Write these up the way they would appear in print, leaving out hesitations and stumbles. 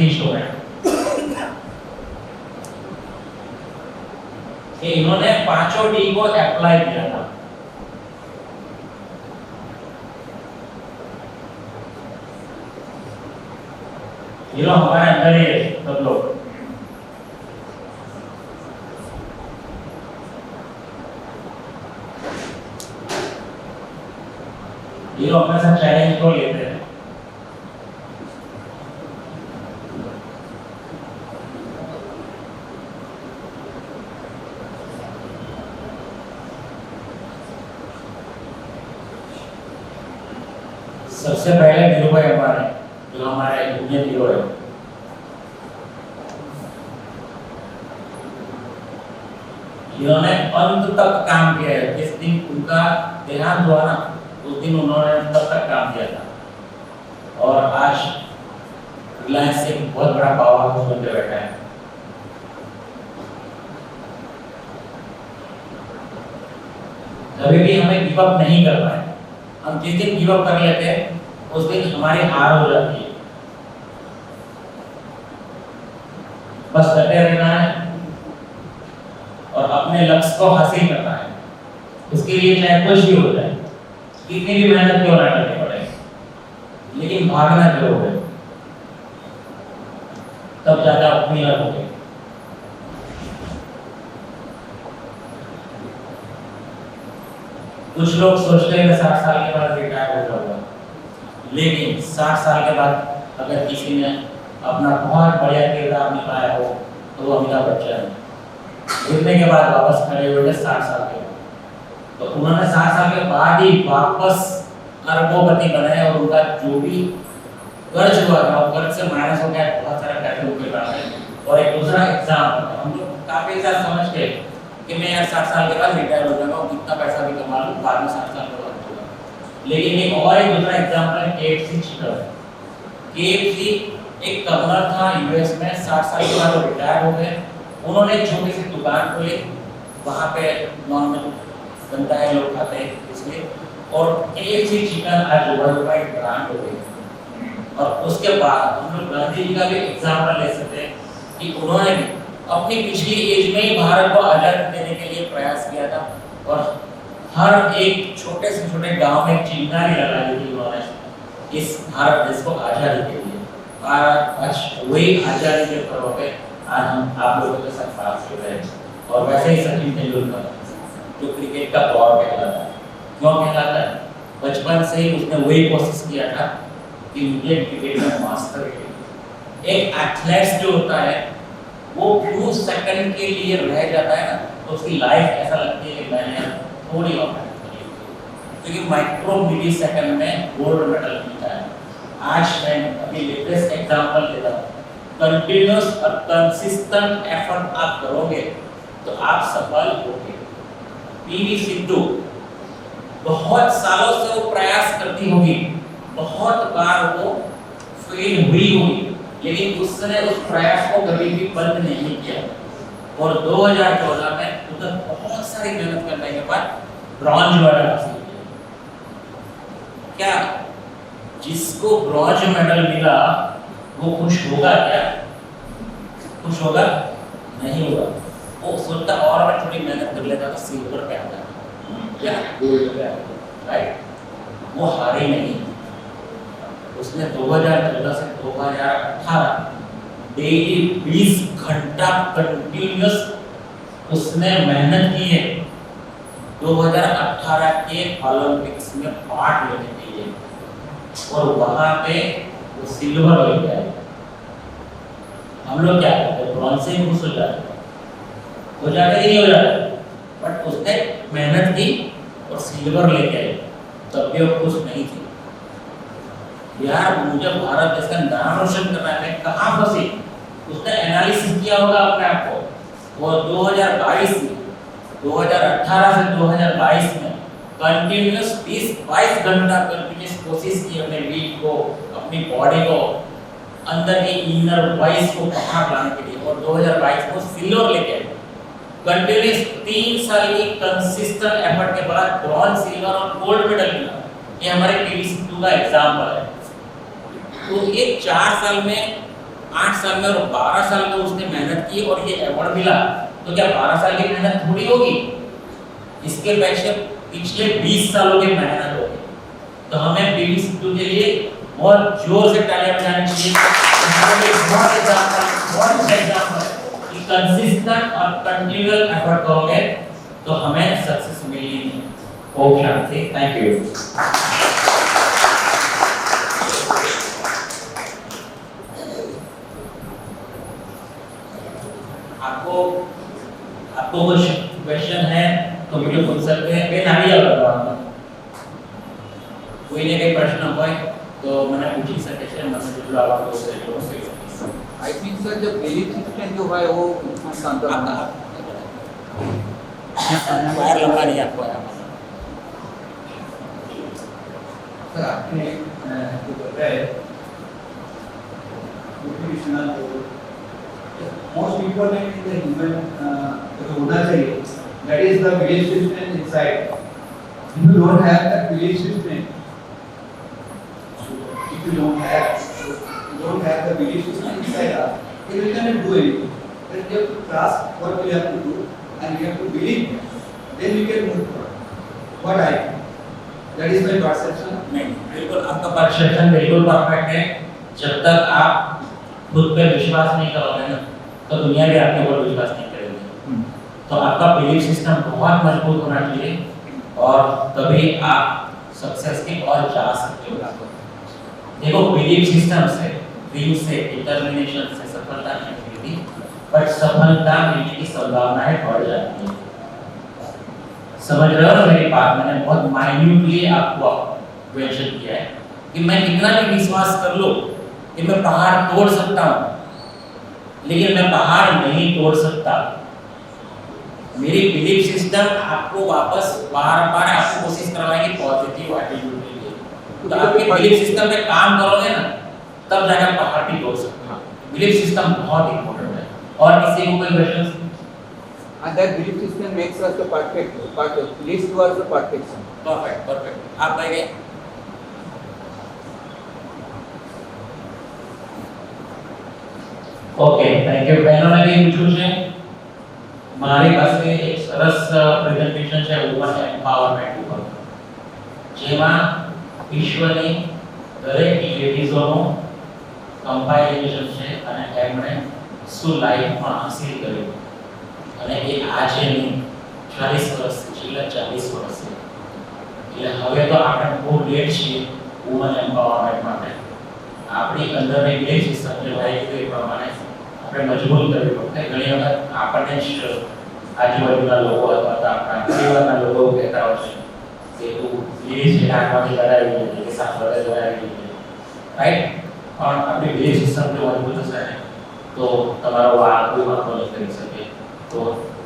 से शो है कि इन्होंने 5 डी को अप्लाई किया था। ये लोग हमारे अंदर ही है सब लोग। ये लोग अपने साथ चैलेंज को लेते हैं। सबसे पहले हीरो है हमारे, जो हमारे इंडियन हीरो है, जिन्होंने अंत तक काम किया है। जिस दिन उनका देहांत हुआ ना, उस दिन उन्होंने अंत तक काम किया था और आज रिलायंस से बहुत बड़ा पावर हाउस बनकर बैठा है। कभी भी हमें गिव अप नहीं करना है। हम जिस दिन गिव अप कर लेते हैं उस दिन हमारी हार हो जाती है। बस डटे रहना है और अपने लक्ष्य को हासिल करना है। उसके लिए चाहे कुछ भी हो जाए, कितनी भी मेहनत क्यों ना करनी पड़े, लेकिन भागना जरूर है, तब ज्यादा अपनी हो गई। कुछ लोग सोचते हैं 60 साल के बाद रिटायर हो जाऊंगा, लेकिन 60 साल के बाद अगर किसी ने अपना बहुत बढ़िया किरदार निभाया हो तो वो अमिताभ बच्चन है। गिरने के बाद वापस खड़े हुए थे 60 साल के बाद, तो उन्होंने 60 साल के बाद ही वापस अरबोपति बनाए और उनका जो भी कर्ज हुआ था वो कर्ज से माइनस हो गया, बहुत सारे पैसे उनके पास है। और एक दूसरा एग्जाम, हम लोग काफी ज्यादा समझ के कि मैं यार 60 साल के बाद रिटायर हो जाऊंगा और कितना पैसा भी कमा लूं, बाद में 60 साल के बाद होगा। लेकिन एक और एक दूसरा एग्जाम्पल है केएफसी चिकन। केएफसी एक कर्नल था यूएस में, 60 साल के बाद वो रिटायर हो गए। उन्होंने एक छोटी सी दुकान खोली, वहाँ पे नॉर्मल बनता है, लोग खाते हैं इसलिए, और केएफसी चिकन आज वर्ल्ड वाइड ब्रांड हो गई। और उसके बाद हम लोग गांधी जी का भी एग्जाम्पल ले सकते हैं कि उन्होंने भी अपनी पिछली एज में ही भारत को आजादी देने के लिए प्रयास किया था और हर एक छोटे से छोटे गांव में चिंगारी लगा दी थी उन्होंने इस भारत देश को आजादी के लिए। आज वही आजादी के पर्व पे आज हम आप लोगों के साथ बात कर रहे हैं। और वैसे ही सचिन तेंदुलकर जो क्रिकेट का गॉड कहलाता है, क्यों कहलाता है? बचपन से ही उसने वही कोशिश किया था कि मुझे क्रिकेट में मास्टर है। एक एथलीट जो होता है वो फ्यू सेकंड के लिए रह जाता है ना, तो उसकी लाइफ ऐसा लगती है कि मैंने थोड़ी और मेहनत करी, क्योंकि माइक्रो मिली सेकंड में गोल्ड मेडल जीता है। आज मैं अभी लेटेस्ट एग्जांपल देता हूँ, कंटिन्यूअस और कंसिस्टेंट एफर्ट आप करोगे तो आप सफल होगे। पीवी सिंधु बहुत सालों से वो प्रयास करती होगी, बहुत बार वो फेल हुई होगी, लेकिन उसने उस प्रयास को कभी भी बंद नहीं किया और 2014 में उधर बहुत सारी मेहनत करने के बाद ब्रॉन्ज मेडल हासिल किया। क्या जिसको ब्रॉन्ज मेडल मिला वो खुश होगा क्या? खुश होगा? नहीं होगा। वो सोचता और मैं थोड़ी मेहनत कर लेता तो सिल्वर पे आता क्या गोल्ड पे आता, राइट? वो हारे नहीं। उसने 2014 से 2018 डेली 20 घंटा कंटिन्यूअस उसने मेहनत की है 2018 के ओलंपिक्स में पार्ट लेने के लिए, और वहां पे वो सिल्वर लेके आए। हम लोग क्या करते हैं? ब्रॉन्ज से खुश हो जाते हैं, हो जाते ही नहीं हो जाते, बट उसने मेहनत की और सिल्वर लेके आए, तब भी वो खुश नहीं थी। यार मुझे भारत देश का नाम रोशन करना है, कहाँ फंसी? उसने एनालिसिस किया होगा अपने आप को। वो 2022 में 2018 से 2022 में कंटिन्यूअस 20-22 घंटा कंटिन्यूअस कोशिश की अपने वीक को, अपनी बॉडी को, अंदर की इनर वॉइस को बाहर लाने के लिए, और 2022 को सिल्वर लेके आए। कंटिन्यूअस 3 साल की कंसिस्टेंट एफर्ट के बाद ब्रॉन्ज, सिल्वर और गोल्ड मेडल मिला। ये हमारे पीवी सिंधु का एग्जाम्पल है। तो ये 4 साल में 8 साल में और 12 साल में उसने मेहनत की और ये अवार्ड मिला, तो क्या 12 साल की मेहनत थोड़ी होगी? इसके पीछे पिछले 20 सालों की मेहनत होगी। तो हमें पीवी सिंधु के लिए बहुत जोर से तालियां बजानी चाहिए। बहुत एग्जाम्पल कि कंसिस्टेंट और कंटिन्यूअल एफर्ट करोगे तो हमें सक्सेस मिलेगी। ओम शांति। Thank you. आपको कुछ क्वेश्चन है तो मुझे पूछ सकते हैं। मैं नहीं लगा कोई ने कोई प्रश्न હોય तो મને પૂછી શકે છે। મને જેટલું આવડતું હશે એટલું। आई थिंक सर जब बिलीफ सिस्टम जो है वो शांत बाहर लगा नहीं आपको सर आपने जो बताया motivational most important in the human जो होना चाहिए that is the belief system inside. If you don't have that belief system, if you don't have the belief system inside us, then you cannot do anything. Then you have to trust what you have to do and you have to believe, then you can move forward. What I that is my perception. नहीं, बिल्कुल आपका perception बिल्कुल perfect है। जब तक आप खुद पे विश्वास नहीं करोगे ना तो दुनिया भी आपके ऊपर विश्वास नहीं करेगी। तो आपका बिलीफ सिस्टम बहुत मजबूत होना चाहिए और तभी आप सक्सेस की ओर जा सकते हो। देखो बिलीफ सिस्टम से, ड्रीम से, डिटर्मिनेशन से सफलता नहीं मिलती, बट सफलता मिलने की संभावनाएं बढ़ जाती है। समझ रहे हो मेरी बात? मैंने बहुत माइन्यूटली आपको क्वेश्चन किया है कि मैं कितना भी विश्वास कर लूं कि मैं पहाड़ तोड़ सकता हूं, लेकिन मैं पहाड़ नहीं तोड़ सकता। मेरी बिलीफ सिस्टम आपको वापस बार-बार आपको कोशिश करवाएगी पॉजिटिव एटीट्यूड के लिए। तो आपके बिलीफ सिस्टम पे काम करोगे ना तब जाकर पहाड़ भी तोड़ सकते हो। बिलीफ सिस्टम बहुत इंपॉर्टेंट है। और किसी को कोई question? and that belief system makes us the perfect leads towards the perfection. Perfect. आप कहेंगे ओके, थैंक यू। બહેનોને બી પૂછું છે મારી પાસે એક સરસ પ્રેઝન્ટેશન છે વુમન એમ્પાવરમેન્ટ ઉપર, જેમાં વિશ્વની દરેક લેડીઝોનો કમ્પાઇલેશન છે અને એમણે શું લાઈફમાં હાસિલ કર્યું અને એ આજે નહીં 40 વર્ષથી, છેલ્લા 40 વર્ષથી। એટલે હવે તો આપણે બહુ લેટ છીએ વુમન એમ્પાવરમેન્ટ માટે। આપણી અંદરની બે સિસ્ટમ જે ભાઈ કીધું એ પ્રમાણે આપણે મજબૂત કરવી પડે। ઘણી વખત આપણને જ આજુબાજુના લોકો અથવા તો આપણા પરિવારના લોકો કહેતા હોય છે કે તું પ્લીઝ નાખવાથી લડાવી લેજે કે સાંભળે લડાવી લેજે, રાઈટ? પણ આપણી બે સિસ્ટમ જો મજબૂત હશે ને તો તમારો કોઈ વાંધો નહીં કરી શકે। તો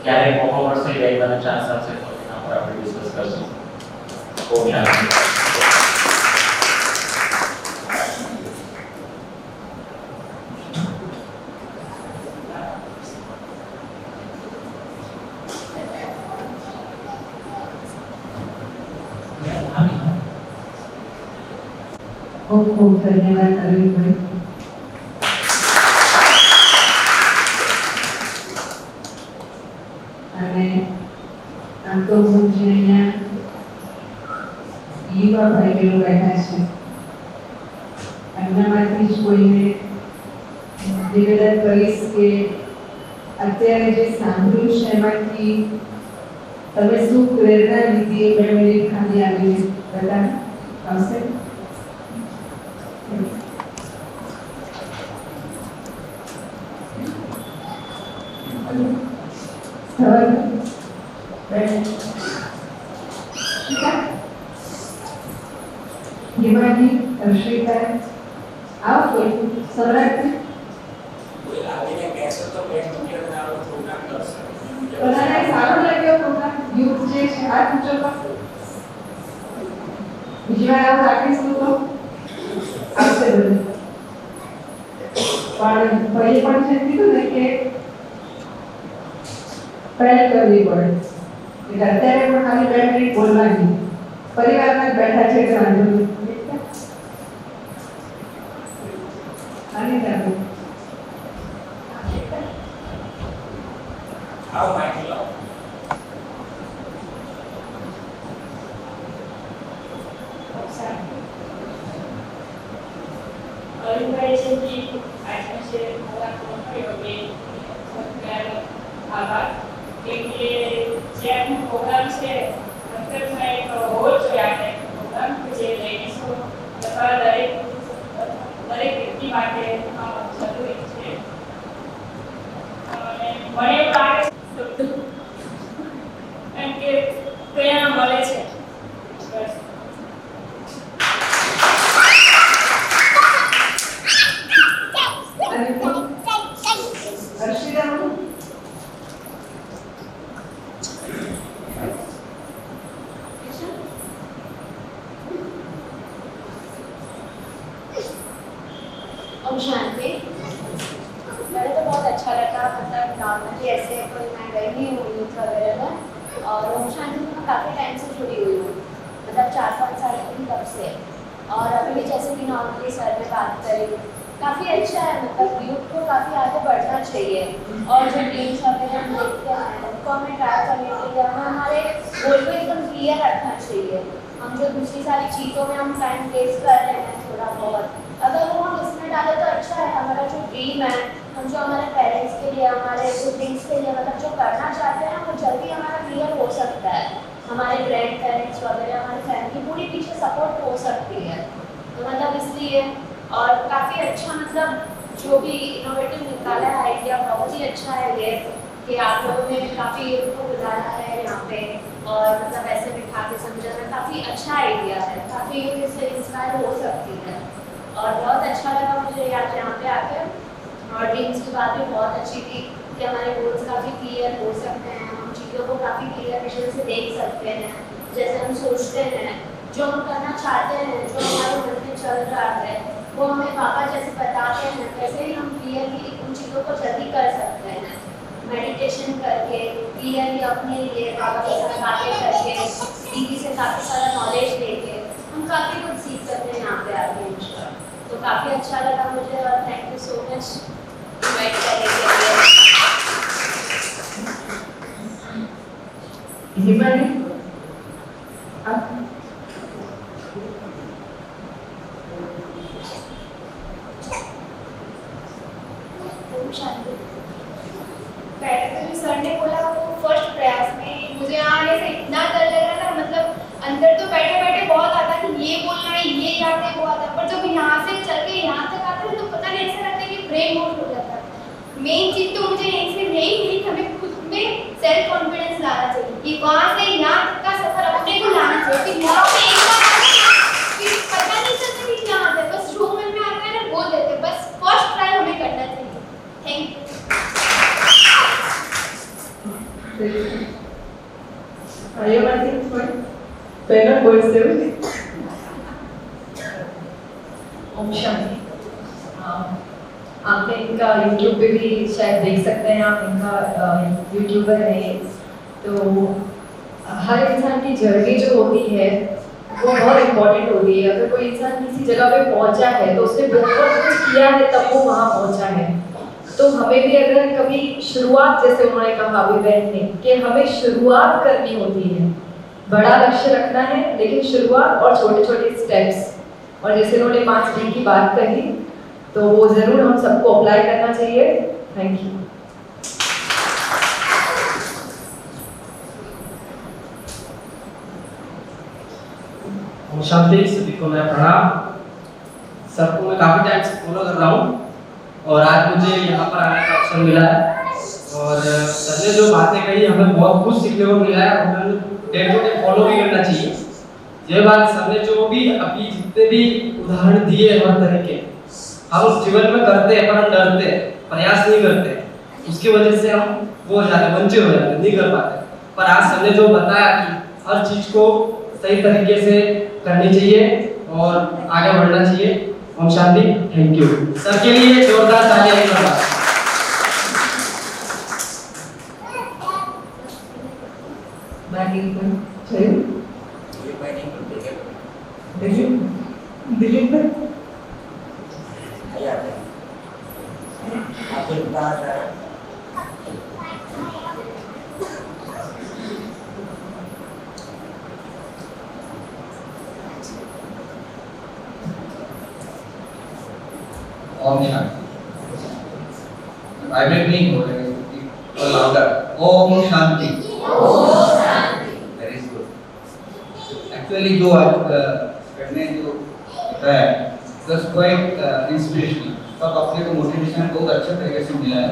ક્યારેક મોકો મળશે બેનને ચાન્સ આપશે તો એના પર આપણે ડિસ્કસ કરશું। ઓમ શાંતિ। खूब खूब धन्यवाद अरविंद भाई। અને આમ તો હું જે અહીંયા યુવા ભાઈ બહેનો બેઠા છે એમનામાંથી જ કોઈને નિવેદન કરીશ કે અત્યારે જે સાંભળ્યું છે એમાંથી તમે શું પ્રેરણા લીધી એ 2 મિનિટ ખાલી આવીને બતાવો આવશે? हिमानी अर्शिता आओ कोई सम्राट कोई आगे कैसे तो बेट टीचर ना प्रोग्राम कर सकते हैं। बनाने सारो लगे प्रोग्राम यूथ जे છે આ ટીચર પર બીજી વાર આવું રાખીશું તો આવશે બધું। પણ ભાઈ પણ છે કીધું ને કે પહેલ કરવી પડે એટલે અત્યારે પણ ખાલી 2 મિનિટ બોલવાની પરિવારમાં જ બેઠા છે એટલે વાંધો નહીં। અને ઓર્ગેનાઇઝેશનની આજના છે મોટા પ્રોગ્રામ આભાર કે જે આપણો પ્રોગ્રામ છે અંતરમાં એક હોવો જોઈએ આપણે પ્રોગ્રામ કે જે લેડીઝો અથવા દરેક વ્યક્તિ માટે જરૂરી છે અને મને એવું લાગે છે કારણ કે પ્રેરણા મળે છે બસ ओम शांति। मेरे तो बहुत अच्छा लगा, मतलब नॉर्मली ऐसे कोई मैं गई नहीं हूँ यूथ वगैरह में, और ओम शांति में मैं काफ़ी टाइम से जुड़ी हुई हूँ, मतलब 4-5 साल की तब से। और अभी भी जैसे कि नॉर्मली सर ने बात करी, काफ़ी अच्छा है, मतलब यूथ को काफ़ी आगे बढ़ना चाहिए। और जो ड्रीम्स वगैरह हम देखते हैं उनको हमें ट्राई करने के लिए हमें हमारे गोल को एकदम क्लियर रखना चाहिए। हम जो दूसरी सारी चीज़ों में हम टाइम वेस्ट कर रहे हैं थोड़ा बहुत, अगर वो हम इसमें डालें तो अच्छा है। हमारा जो ड्रीम है, हम जो हमारे पेरेंट्स के लिए, हमारे सिबलिंग्स के लिए मतलब जो करना चाहते हैं वो जल्दी हमारा क्लियर हो सकता है। हमारे ग्रैंड पेरेंट्स वगैरह, हमारी फैमिली पूरी पीछे सपोर्ट हो सकती है। तो मतलब इसलिए, और काफ़ी अच्छा मतलब जो भी इनोवेटिव निकाला है आइडिया, बहुत ही अच्छा है ये कि आप लोगों ने काफ़ी उनको बुलाया है यहाँ पे, और मतलब ऐसे बिठा के समझाना काफ़ी अच्छा आइडिया है, काफ़ी इससे इंस्पायर हो सकती है। और बहुत अच्छा लगा मुझे आज यहाँ पे आकर, और ड्रीम्स की बात भी बहुत अच्छी थी कि हमारे गोल्स काफ़ी क्लियर हो सकते हैं, हम चीज़ों को काफ़ी क्लियर विजन से देख सकते हैं, जैसे हम सोचते हैं, जो हम करना चाहते हैं, जो हमारे मन में चल रहा है वो हमें पापा जैसे बताते हैं, वैसे ही हम क्लियरली उन चीज़ों को जल्दी कर सकते हैं। मेडिटेशन करके क्लियरली अपने लिए पापा के साथ बातें करके, दीदी से काफ़ी सारा नॉलेज लेके हम काफ़ी कुछ सीख सकते हैं यहाँ पे आके इंशाल्लाह। तो काफ़ी अच्छा लगा मुझे, और thank you so much invite करने के लिए। शांति। पहले तो सर ने बोला वो फर्स्ट प्रयास में मुझे यहाँ आने से इतना डर लग रहा था, मतलब अंदर तो बैठे बैठे बहुत आता कि ये बोलना है, ये याद है, वो आता, पर जब यहाँ से चल के यहाँ तक आते हैं तो पता नहीं ऐसा लगता है कि ब्रेन वॉश हो जाता है। मेन चीज़ तो मुझे यहीं से यही मिली कि हमें खुद में सेल्फ कॉन्फिडेंस लाना चाहिए, कि वहाँ से यहाँ तक का सफर अपने को लाना चाहिए, कि यहाँ पे एक बार फिर पता नहीं चलता कि क्या आता है, बस जो मन में आता है ना बोल देते, बस फर्स्ट ट्राई हमें करना चाहिए। Thank you. ओम शांति। आपने इनका यूट्यूब पे भी शायद देख सकते हैं, आप इनका यूट्यूबर है ये। तो हर इंसान की जर्नी जो होती है वो बहुत इम्पोर्टेंट होती है। अगर कोई इंसान किसी जगह पे पहुंचा है तो उसने बहुत कुछ किया है तब वो वहाँ पहुंचा है। तो हमें भी अगर कभी शुरुआत, जैसे उन्होंने कहा अभी बहन ने, कि हमें शुरुआत करनी होती है, बड़ा लक्ष्य रखना है लेकिन शुरुआत और छोटे छोटे स्टेप्स, और जैसे उन्होंने 5 दिन की बात कही तो वो ज़रूर हम सबको अप्लाई करना चाहिए। Thank you. ओम शांति। सभी को मैं प्रणाम। सबको मैं काफ़ी टाइम से फॉलो कर रहा हूँ, और आज मुझे यहाँ पर आने का अवसर मिला है, और सर ने जो बातें कही हमें बहुत कुछ सीखने को मिला है, और हमें डे टू डे फॉलो भी करना चाहिए। ये बात सर ने जो भी अभी जितने भी उदाहरण दिए हर तरह के, हम जीवन में करते हैं पर हम डरते हैं, प्रयास नहीं करते, उसकी वजह से हम वो हो जाते, वंचित हो जाते, नहीं कर पाते। पर आज सर ने जो बताया कि हर चीज़ को सही तरीके से करनी चाहिए और आगे बढ़ना चाहिए। ओम शांति। Thank you. सर के लिए जोरदार तालियां एक बार। दिलीप भाई आपके पास ओम शांति। वाइब्रेट नहीं हो रहा है, और लाउडर ओम शांति। Very good. एक्चुअली जो आज करने जो होता है दस क्वाइट इंस्पिरेशनल, तो अपने को मोटिवेशन बहुत अच्छे तरीके से मिला है,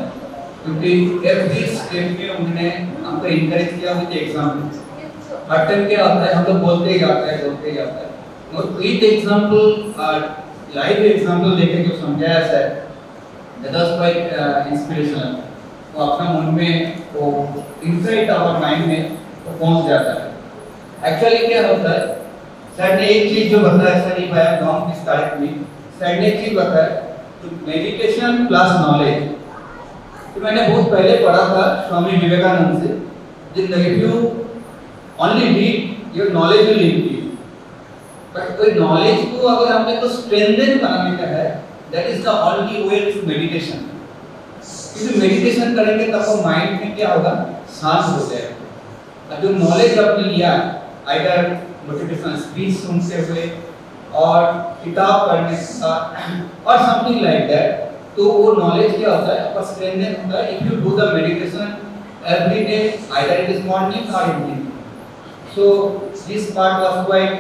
क्योंकि एवरी स्टेप में उन्होंने हमको इनकरेज किया विद एग्जाम्पल। हर टाइम क्या होता है, हम लोग बोलते ही जाते हैं और विद एग्जाम्पल लाइव एग्जाम्पल देके जो समझाया sir, that was quite inspirational. तो अपना मन में वो इनसाइड आवर माइंड में वो पहुंच जाता है। एक्चुअली क्या होता है, सर ने एक चीज जो बताया, सर ये I am not this correctly, sir ने एक चीज बताया, तो मेडिटेशन प्लस नॉलेज। तो मैंने बहुत पहले पढ़ा था स्वामी विवेकानंद से, जिंदगी you only read your knowledge will increase, but कोई नॉलेज को अगर हमने को स्ट्रेंथन बनाने का है, that is the only way to meditation. क्योंकि मेडिटेशन करेंगे तब वो माइंड में क्या होगा, शांत हो जाएगा। और जो नॉलेज आपने लिया, आइदर मोटिवेशनल स्पीच सुनते हुए और किताब पढ़ने का और समथिंग लाइक दैट, तो वो नॉलेज क्या होता है, आपका स्ट्रेंथन होता है if you do the meditation every day, either it is morning और evening. So this part was quite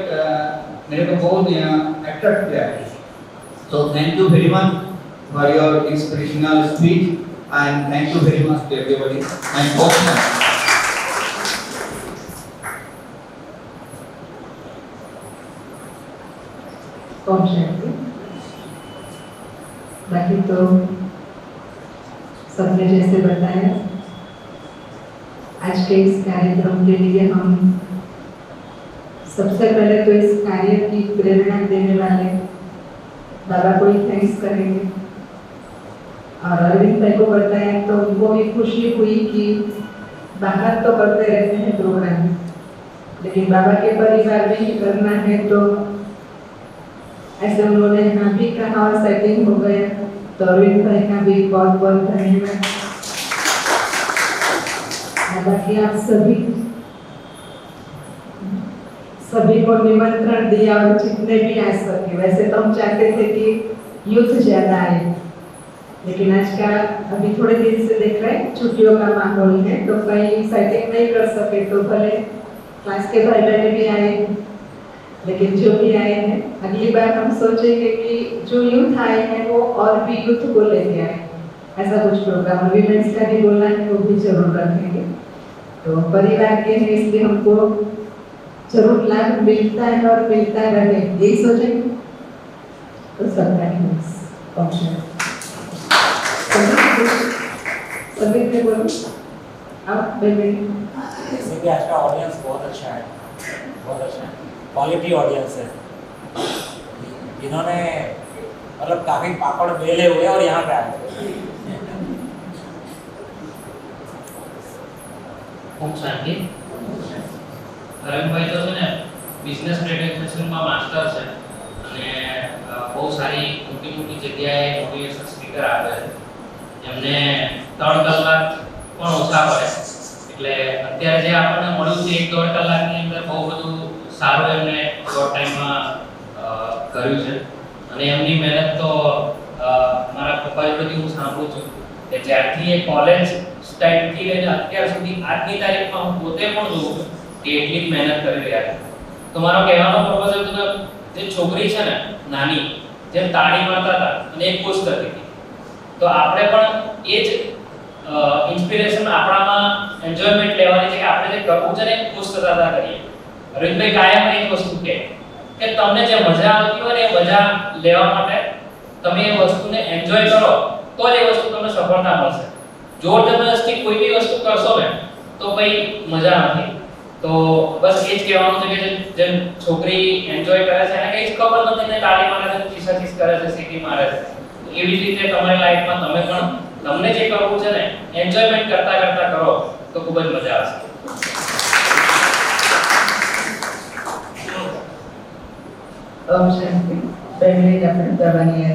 मेरे को बहुत अट्रैक्ट किया है। So thank you very much for your inspirational speech and thank you very much to everybody and hope ओम शांति। बाकी तो सबने जैसे बताया, आज के इस कार्यक्रम के लिए हम सबसे पहले तो इस कार्य की प्रेरणा देने वाले बाबा को ही थैंक्स करेंगे। और अरविंद भाई को बताया तो उनको भी खुशी हुई कि बाहर तो करते रहते हैं प्रोग्राम, लेकिन बाबा के परिवार में ही करना है, तो ऐसे उन्होंने हाँ भी कहा और सेटिंग हो गया। तो अरविंद भाई का भी बहुत बहुत धन्यवाद। बाकी आप सभी को निमंत्रण दिया और जितने भी आ सके। वैसे तो हम चाहते थे कि यूथ ज्यादा आए, लेकिन आज का अभी थोड़े दिन से देख रहे हैं छुट्टियों का माहौल है, तो कहीं सेटिंग नहीं कर सके, तो भले क्लास के भाई बहन भी आए, लेकिन जो भी आए हैं अगली बार हम सोचेंगे कि जो यूथ आए हैं वो और भी यूथ को लेके आए। ऐसा कुछ प्रोग्राम वीमेंस का भी बोलना है, वो भी जरूर रखेंगे। तो परिवार के हैं, इसलिए हमको जरूर लाभ मिलता है और मिलता रहे, यही सोचेंगे तो सबका ऑप्शन सभी के बोलो आप बेबी। जैसे कि आज का ऑडियंस बहुत अच्छा है, बहुत अच्छा है, क्वालिटी ऑडियंस है, जिन्होंने मतलब काफी पापड़ बेले हुए और यहाँ पे आए। ओम शांति। રવિભાઈ તો છે ને બિઝનેસ પ્રેઝન્ટેશનમાં માસ્ટર છે અને બહુ સારી મોટી મોટી જગ્યાએ મોટિવેશન સ્પીકર આવે છે, એમને 3 કલાક પણ ઓછા પડે, એટલે અત્યારે જે આપણને મળ્યું છે 1-1.5 કલાકની અંદર બહુ બધું સારું એમને શોર્ટ ટાઈમમાં કર્યું છે। અને એમની મહેનત તો મારા પપ્પા જોડેથી હું સાંભળું છું કે જ્યારથી એ કોલેજ ટાઈમથી લઈને અત્યાર સુધી આજની તારીખમાં હું પોતે પણ જોઉં છું કે એટલી જ મહેનત કરી રહ્યા છે। તો મારો કહેવાનો પર્પઝ એ હતો કે જે છોકરી છે ને નાની, જેમ તાળી મારતા હતા અને એ ખુશ થતી હતી, તો આપણે પણ એ જ ઇન્સ્પિરેશન આપણામાં એન્જોયમેન્ટ લેવાની છે કે આપણે જે કરવું છે ને ખુશ થતા હતા કરીએ। અરવિંદભાઈ કાયમ એક વસ્તુ કહે કે તમને જે મજા આવતી હોય ને એ મજા લેવા માટે તમે એ વસ્તુને એન્જોય કરો તો જ એ વસ્તુ તમને સફળતા મળશે। જોર જબરદસ્તી કોઈ બી વસ્તુ કરશો ને તો ભાઈ મજા નથી। તો બસ એ જ કહેવાનું છે કે જે છોકરી એન્જોય કરે છે એને કંઈ જ ખબર નથી ને તાળી મારે છે, ચીસાચીસ કરે છે, સીટી મારે છે, એવી જ રીતે તમારી લાઈફમાં તમે પણ તમને જે કરવું છે ને એન્જોયમેન્ટ કરતા કરતા કરો તો ખૂબ જ મજા આવશે। ઓમ શાંતિ। પહેલે જ આપણે કરવાની